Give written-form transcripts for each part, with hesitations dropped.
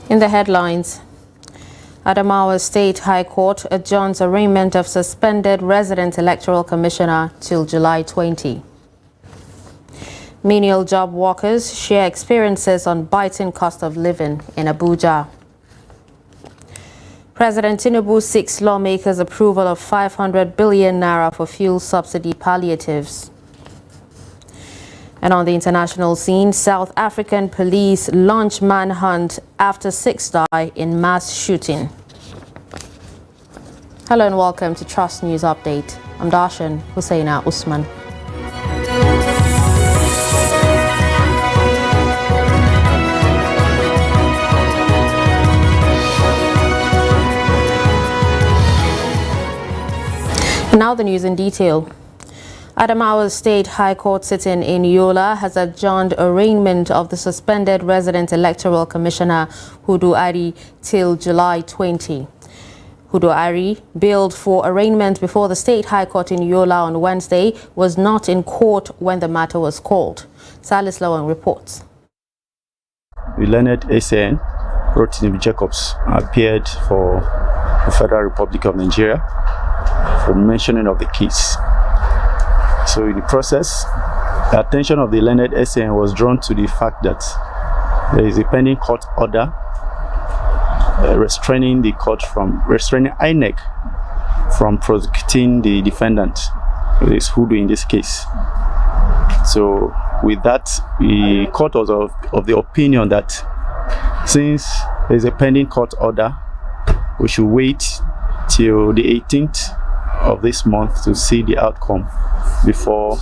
In the headlines, Adamawa State High Court adjourns arraignment of suspended resident electoral commissioner till July 20. Menial job workers share experiences on biting cost of living in Abuja. President Tinubu seeks lawmakers' approval of 500 billion naira for fuel subsidy palliatives. And on the international scene, South African police launch manhunt after 6 die in mass shooting. Hello and welcome to Trust News Update. I'm Darshan Hussaina Usman. Now the news in detail. Adamawa State High Court sitting in Yola has adjourned arraignment of the suspended resident electoral commissioner Hudu Ari till July 20. Hudu Ari, bailed for arraignment before the State High Court in Yola on Wednesday, was not in court when the matter was called. Salis Lawan reports. The learned SN, Rotimi Jacobs, appeared for the Federal Republic of Nigeria for mentioning of the case. So in the process, the attention of the learned SN was drawn to the fact that there is a pending court order restraining INEC from prosecuting the defendant, who is Hudu in this case. So with that, the court was of the opinion that since there is a pending court order, we should wait till the 18th of this month to see the outcome before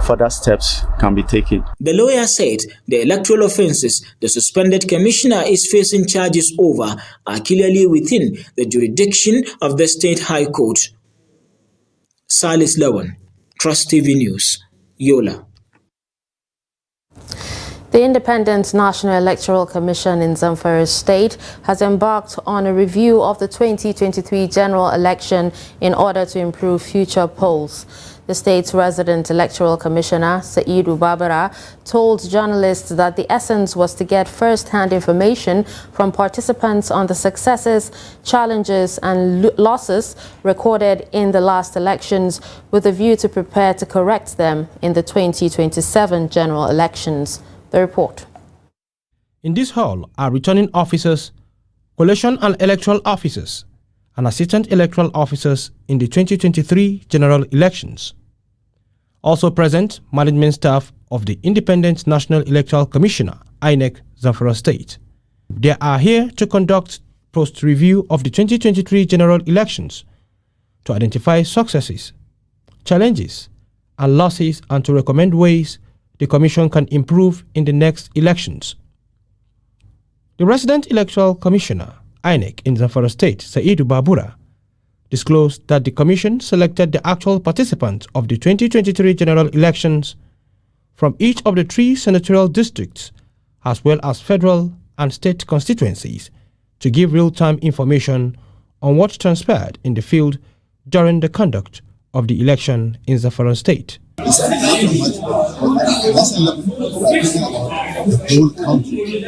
further steps can be taken. The lawyer said the electoral offences the suspended commissioner is facing charges over are clearly within the jurisdiction of the State High Court. Salis Lawan, Trust TV News, Yola. The Independent National Electoral Commission in Zamfara State has embarked on a review of the 2023 general election in order to improve future polls. The state's resident electoral commissioner, Saidu Babara, told journalists that the essence was to get first-hand information from participants on the successes, challenges and losses recorded in the last elections, with a view to prepare to correct them in the 2027 general elections. The report. In this hall are returning officers, collation and electoral officers, and assistant electoral officers in the 2023 general elections. Also present, management staff of the Independent National Electoral Commissioner, INEC, Zamfara State. They are here to conduct post-review of the 2023 general elections to identify successes, challenges, and losses, and to recommend ways the Commission can improve in the next elections. The Resident Electoral Commissioner, INEC, in Zamfara State, Saidu Babura, disclosed that the Commission selected the actual participants of the 2023 general elections from each of the 3 senatorial districts, as well as federal and state constituencies, to give real-time information on what transpired in the field during the conduct of the election in Zamfara State. It's a the whole country,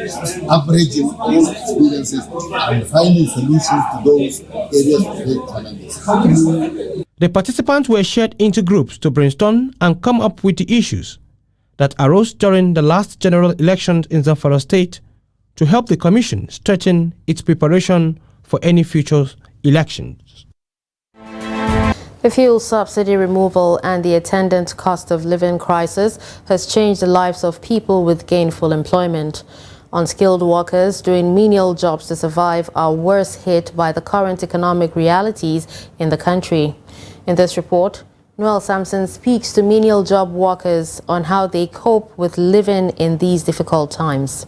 averaging all experiences and finding solutions to those areas of great challenges. The participants were shared into groups to brainstorm and come up with the issues that arose during the last general elections in Zamfara State to help the Commission strengthen its preparation for any future elections. The fuel subsidy removal and the attendant cost of living crisis has changed the lives of people with gainful employment. Unskilled workers doing menial jobs to survive are worse hit by the current economic realities in the country. In this report, Noel Sampson speaks to menial job workers on how they cope with living in these difficult times.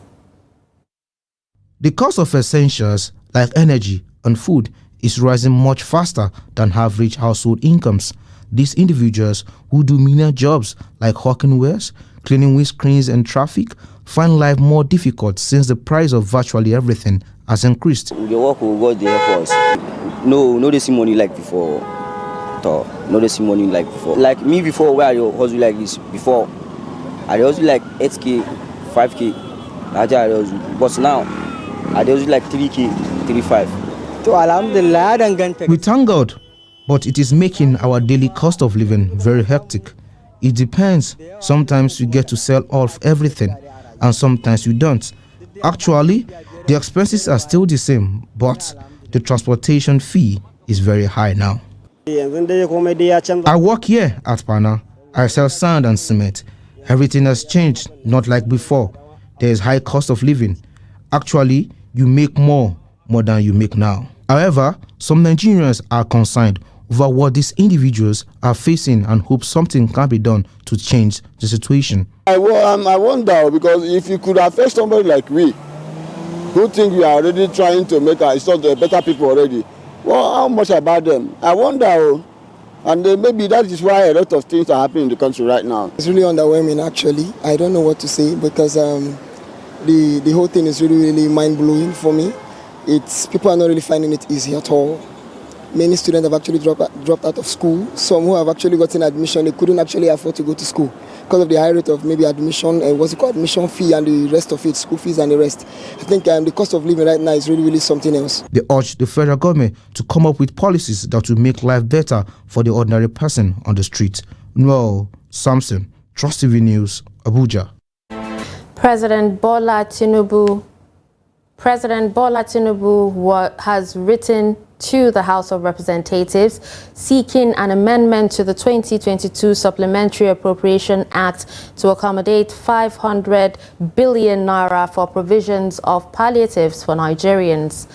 The cost of essentials like energy and food is rising much faster than average household incomes. These individuals who do menial jobs like hawking wares, cleaning windscreens and traffic find life more difficult since the price of virtually everything has increased. The work will go there for us. No, they see money like before. No, they see money like before. Like me before, where I hustle like this before, I hustle like 8K, 5K. But now I was like 3K, 3.5. To alhamdulillah danganta. We thank God, but it is making our daily cost of living very hectic. It depends. Sometimes you get to sell off everything, and sometimes you don't. Actually, the expenses are still the same, but the transportation fee is very high now. I work here at Pana. I sell sand and cement. Everything has changed, not like before. There is high cost of living. Actually, you make more than you make now. However, some Nigerians are concerned over what these individuals are facing and hope something can be done to change the situation. I wonder, because if you could affect somebody like we, who think we are already trying to make ourselves better people already, well, how much about them? I wonder, and maybe that is why a lot of things are happening in the country right now. It's really underwhelming, actually. I don't know what to say, because the whole thing is really, really mind-blowing for me. People are not really finding it easy at all. Many students have actually dropped out of school. Some who have actually gotten admission, they couldn't actually afford to go to school because of the high rate of maybe admission, admission fee and the rest of it, school fees and the rest. I think the cost of living right now is really, really something else. They urge the federal government to come up with policies that will make life better for the ordinary person on the street. Noel Samson, Trust TV News, Abuja. President Bola Tinubu has written to the House of Representatives seeking an amendment to the 2022 Supplementary Appropriation Act to accommodate 500 billion naira for provisions of palliatives for Nigerians.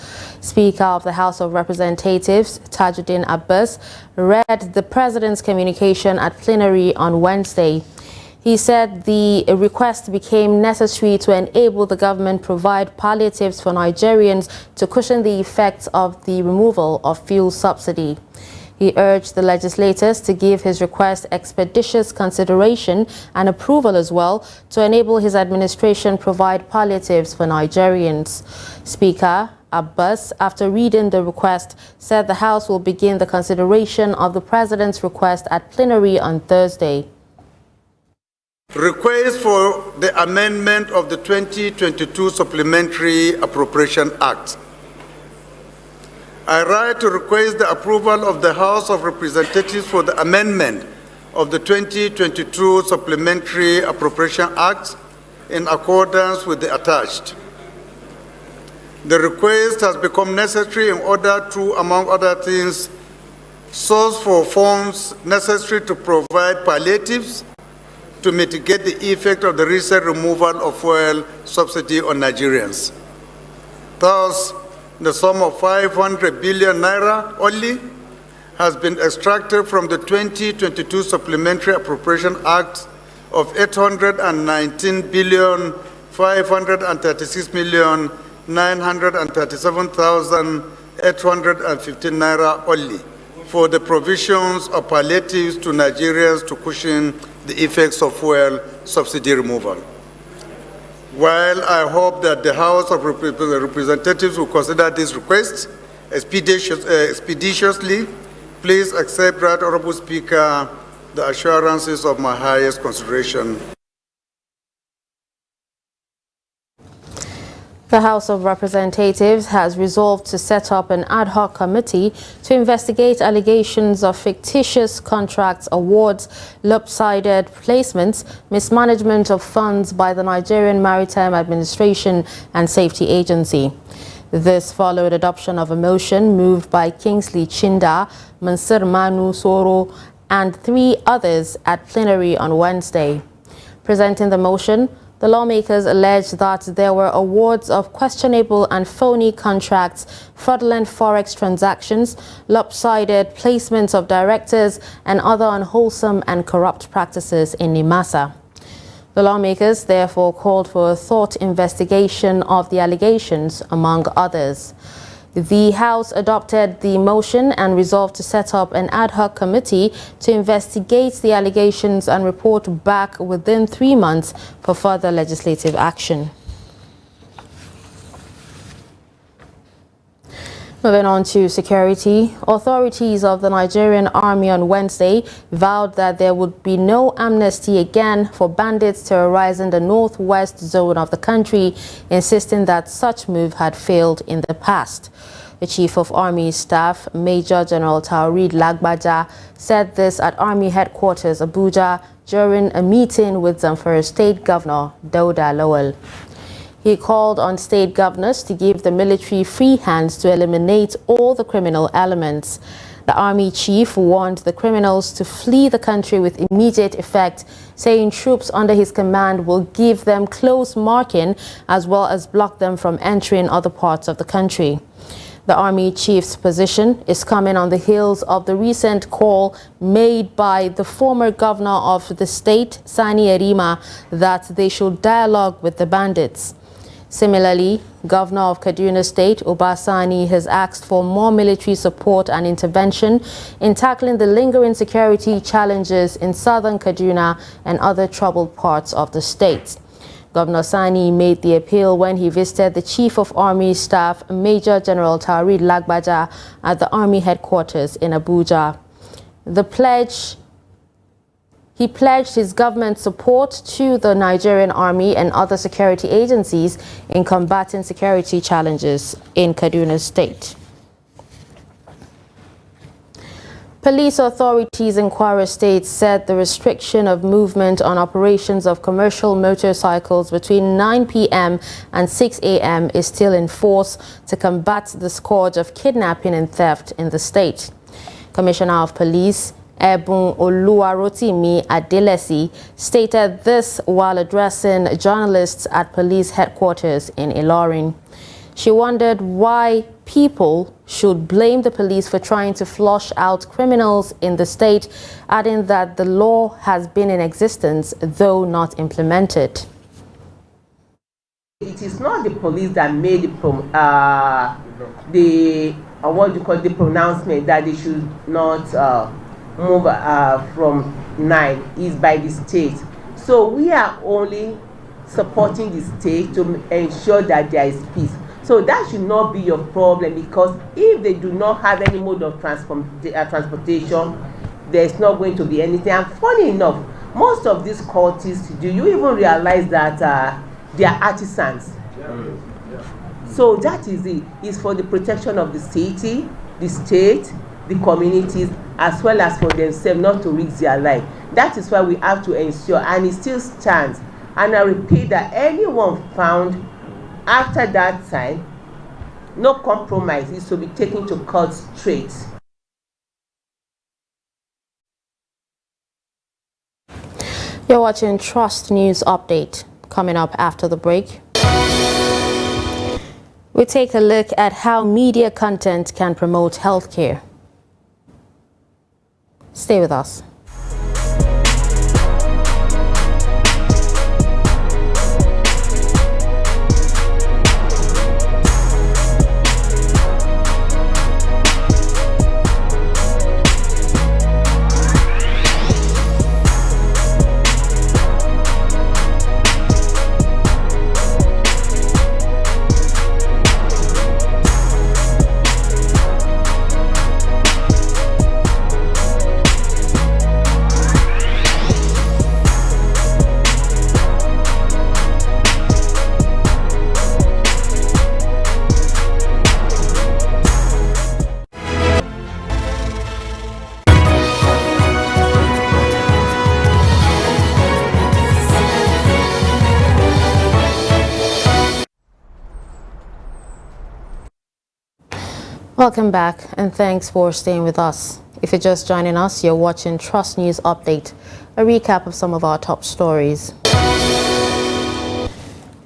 Speaker of the House of Representatives, Tajuddin Abbas, read the President's communication at plenary on Wednesday. He said the request became necessary to enable the government provide palliatives for Nigerians to cushion the effects of the removal of fuel subsidy. He urged the legislators to give his request expeditious consideration and approval as well to enable his administration provide palliatives for Nigerians. Speaker Abbas, after reading the request, said the House will begin the consideration of the President's request at plenary on Thursday. Request for the amendment of the 2022 Supplementary Appropriation Act. I write to request the approval of the House of Representatives for the amendment of the 2022 Supplementary Appropriation Act in accordance with the attached. The request has become necessary in order to, among other things, source for funds necessary to provide palliatives to mitigate the effect of the recent removal of fuel subsidy on Nigerians. Thus, the sum of 500 billion naira only has been extracted from the 2022 Supplementary Appropriation Act of 819,536,937,815 naira only for the provisions of palliatives to Nigerians to cushion the effects of fuel subsidy removal. While I hope that the House of Representatives will consider this request expeditiously, please accept, Right Honorable Speaker, the assurances of my highest consideration. The House of Representatives has resolved to set up an ad hoc committee to investigate allegations of fictitious contracts, awards, lopsided placements, mismanagement of funds by the Nigerian Maritime Administration and Safety Agency. This followed adoption of a motion moved by Kingsley Chinda, Mansur Manu Soro, and 3 others at plenary on Wednesday. Presenting the motion, the lawmakers alleged that there were awards of questionable and phony contracts, fraudulent forex transactions, lopsided placements of directors, and other unwholesome and corrupt practices in NIMASA. The lawmakers therefore called for a thorough investigation of the allegations, among others. The House adopted the motion and resolved to set up an ad hoc committee to investigate the allegations and report back within 3 months for further legislative action. Moving on to security, authorities of the Nigerian Army on Wednesday vowed that there would be no amnesty again for bandits terrorizing the northwest zone of the country, insisting that such move had failed in the past. The Chief of Army Staff, Major General Taoreed Lagbaja, said this at Army Headquarters, Abuja, during a meeting with Zamfara State Governor Dauda Lawal. He called on state governors to give the military free hands to eliminate all the criminal elements. The army chief warned the criminals to flee the country with immediate effect, saying troops under his command will give them close marking as well as block them from entering other parts of the country. The army chief's position is coming on the heels of the recent call made by the former governor of the state, Sani Erima, that they should dialogue with the bandits. Similarly, Governor of Kaduna State, Obasani, has asked for more military support and intervention in tackling the lingering security challenges in southern Kaduna and other troubled parts of the state. Governor Sani made the appeal when he visited the Chief of Army Staff, Major General Taoreed Lagbaja, at the Army Headquarters in Abuja. He pledged his government support to the Nigerian Army and other security agencies in combating security challenges in Kaduna State. Police authorities in Kwara State said the restriction of movement on operations of commercial motorcycles between 9 p.m. and 6 a.m. is still in force to combat the scourge of kidnapping and theft in the state. Commissioner of Police Ebun Oluwarotimi Adelesi stated this while addressing journalists at police headquarters in Ilorin. She wondered why people should blame the police for trying to flush out criminals in the state, adding that the law has been in existence, though not implemented. It is not the police that made the pronouncement that they should not move from 9 is by the state. So we are only supporting the state to ensure that there is peace. So that should not be your problem, because if they do not have any mode of transportation, there's not going to be anything. And funny enough, most of these cultists, do you even realize that they are artisans? So that is it. It's for the protection of the city, the state, the communities, as well as for themselves, not to risk their life. That is why we have to ensure, and it still stands. And I repeat that anyone found after that time, no compromise is to be taken to court straight. You're watching Trust News Update. Coming up after the break, we take a look at how media content can promote healthcare. Stay with us. Welcome back, and thanks for staying with us. If you're just joining us, you're watching Trust News Update, a recap of some of our top stories.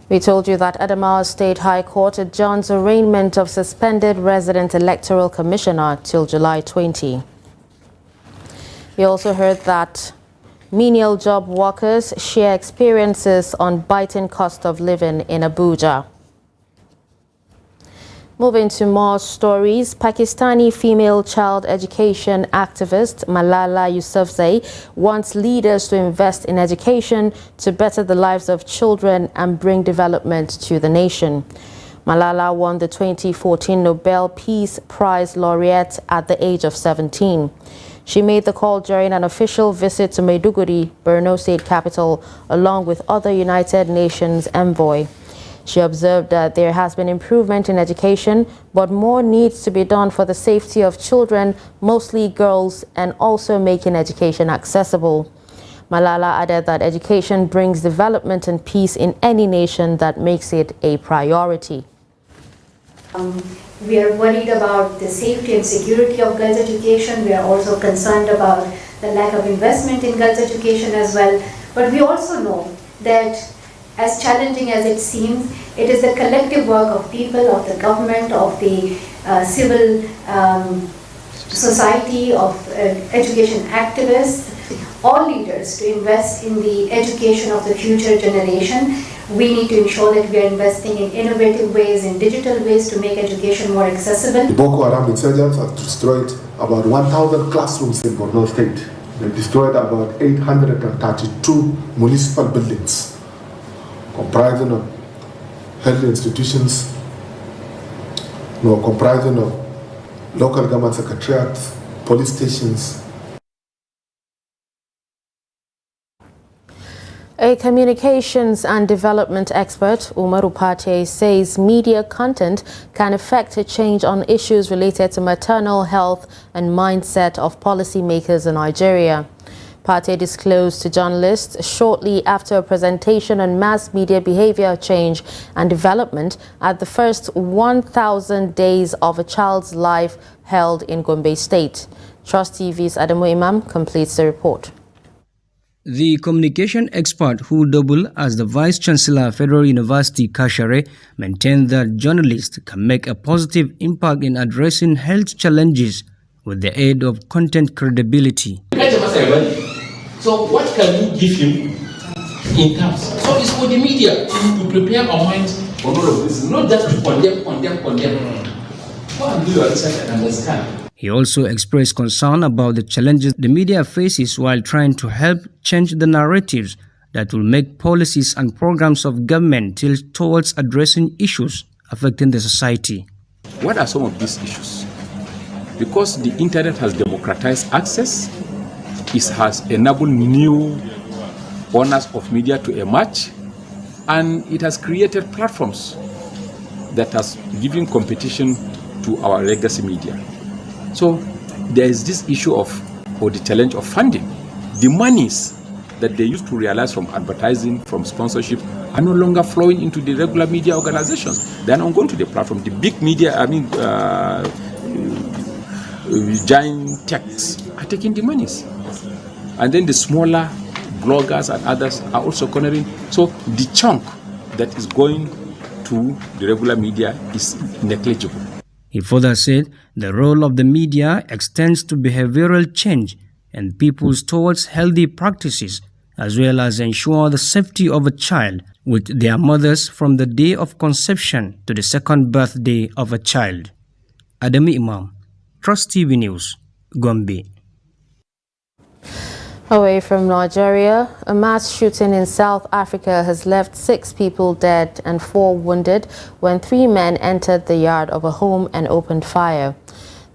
We told you that Adamawa State High Court adjourns arraignment of suspended resident electoral commissioner till July 20. We also heard that menial job workers share experiences on biting cost of living in Abuja. Moving to more stories, Pakistani female child education activist Malala Yousafzai wants leaders to invest in education to better the lives of children and bring development to the nation. Malala won the 2014 Nobel Peace Prize laureate at the age of 17. She made the call during an official visit to Maiduguri, Borno State capital, along with other United Nations envoy. She observed that there has been improvement in education, but more needs to be done for the safety of children, mostly girls, and also making education accessible. Malala added that education brings development and peace in any nation that makes it a priority. We are worried about the safety and security of girls' education. We are also concerned about the lack of investment in girls' education as well. But we also know that as challenging as it seems, it is the collective work of people, of the government, of the civil society, of education activists, all leaders to invest in the education of the future generation. We need to ensure that we are investing in innovative ways, in digital ways to make education more accessible. The Boko Haram insurgents have destroyed about 1,000 classrooms in Borno State. They destroyed about 832 municipal buildings, comprising of health institutions, comprising of local government secretariats, police stations. A communications and development expert, Umaru Pate, says media content can affect a change on issues related to maternal health and mindset of policymakers in Nigeria. Pate disclosed to journalists shortly after a presentation on mass media behavior change and development at the first 1,000 days of a child's life held in Gombe State. Trust TV's Adamu Imam completes the report. The communication expert, who doubled as the Vice Chancellor of Federal University Kashere, maintained that journalists can make a positive impact in addressing health challenges with the aid of content credibility. So what can you give him in terms? So it's for the media to prepare our minds for all of this, not just to condemn. Go and do your research and understand. He also expressed concern about the challenges the media faces while trying to help change the narratives that will make policies and programs of government tilt towards addressing issues affecting the society. What are some of these issues? Because the internet has democratized access, it has enabled new owners of media to emerge, and it has created platforms that has given competition to our legacy media. So there is this issue or the challenge of funding. The monies that they used to realize from advertising, from sponsorship, are no longer flowing into the regular media organizations. They are not going to the platform. The big media, giant techs are taking the monies. And then the smaller bloggers and others are also cornering. So the chunk that is going to the regular media is negligible. He further said the role of the media extends to behavioral change and people's towards healthy practices, as well as ensure the safety of a child with their mothers from the day of conception to the second birthday of a child. Adami Imam, Trust TV News, Gombe. Away from Nigeria, a mass shooting in South Africa has left 6 people dead and 4 wounded when 3 men entered the yard of a home and opened fire.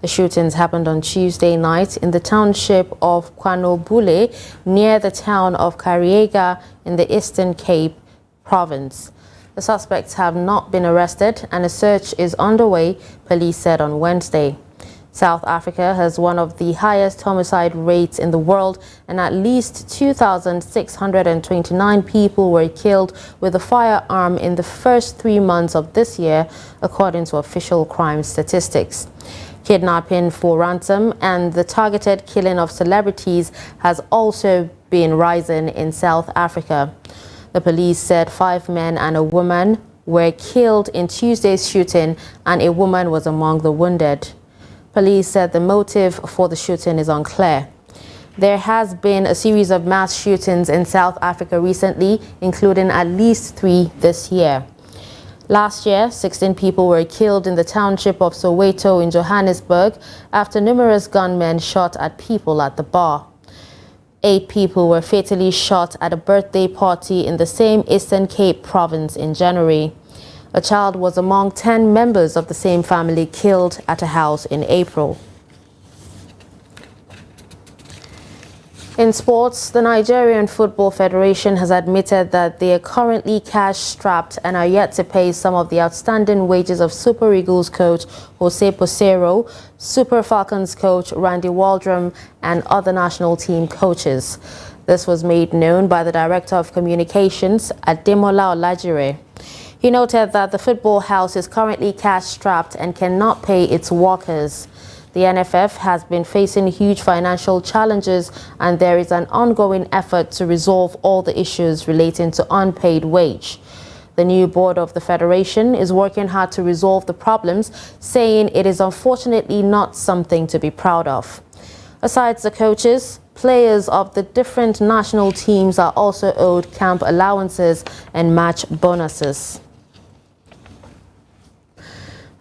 The shootings happened on Tuesday night in the township of Kwanobule near the town of Kariega in the Eastern Cape province. The suspects have not been arrested and a search is underway, police said on Wednesday. South Africa has one of the highest homicide rates in the world, and at least 2,629 people were killed with a firearm in the first 3 months of this year, according to official crime statistics. Kidnapping for ransom and the targeted killing of celebrities has also been rising in South Africa. The police said 5 men and a woman were killed in Tuesday's shooting, and a woman was among the wounded. Police said the motive for the shooting is unclear. There has been a series of mass shootings in South Africa recently, including at least 3 this year. Last year, 16 people were killed in the township of Soweto in Johannesburg after numerous gunmen shot at people at the bar. 8 people were fatally shot at a birthday party in the same Eastern Cape province in January. A child was among 10 members of the same family killed at a house in April. In sports, the Nigerian Football Federation has admitted that they are currently cash-strapped and are yet to pay some of the outstanding wages of Super Eagles coach Jose Posero, Super Falcons coach Randy Waldrum, and other national team coaches. This was made known by the Director of Communications, Ademola Olajire. He noted that the football house is currently cash-strapped and cannot pay its workers. The NFF has been facing huge financial challenges, and there is an ongoing effort to resolve all the issues relating to unpaid wage. The new board of the Federation is working hard to resolve the problems, saying it is unfortunately not something to be proud of. Aside the coaches, players of the different national teams are also owed camp allowances and match bonuses.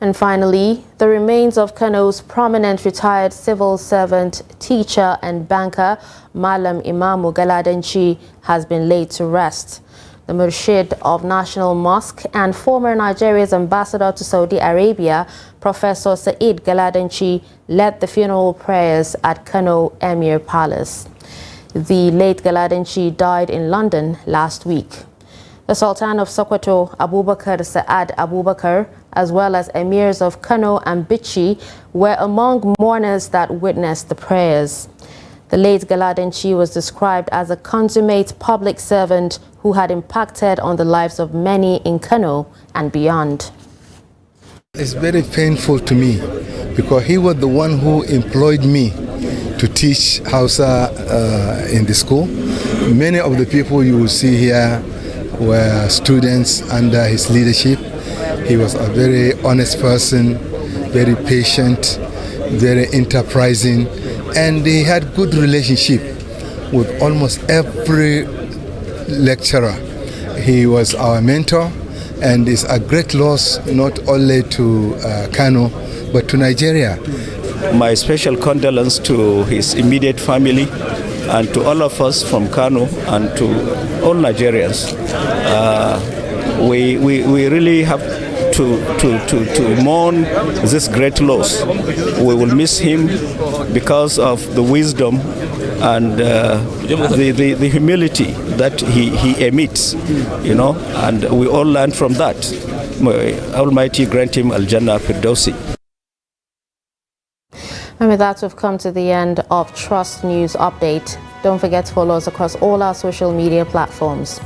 And finally, the remains of Kano's prominent retired civil servant, teacher and banker, Malam Imamu Galadanchi, has been laid to rest. The Murshid of National Mosque and former Nigeria's ambassador to Saudi Arabia, Professor Said Galadanchi, led the funeral prayers at Kano Emir Palace. The late Galadanchi died in London last week. The Sultan of Sokoto, Abubakar Saad Abubakar, as well as emirs of Kano and Bichi, were among mourners that witnessed the prayers. The late Galadanchi was described as a consummate public servant who had impacted on the lives of many in Kano and beyond. It's very painful to me because he was the one who employed me to teach Hausa in the school. Many of the people you will see here were students under his leadership. He was a very honest person, very patient, very enterprising, and he had good relationship with almost every lecturer. He was our mentor, and it's a great loss not only to Kano but to Nigeria. My special condolence to his immediate family and to all of us from Kano and to all Nigerians. We really have to mourn this great loss. We will miss him because of the wisdom and the humility that he emits, you know, and we all learn from that. May Almighty grant him Al-Jannah Firdausi. And with that, we've come to the end of Trust News Update. Don't forget to follow us across all our social media platforms.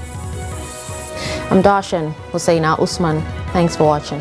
I'm Darshan Hussaina Usman. Thanks for watching.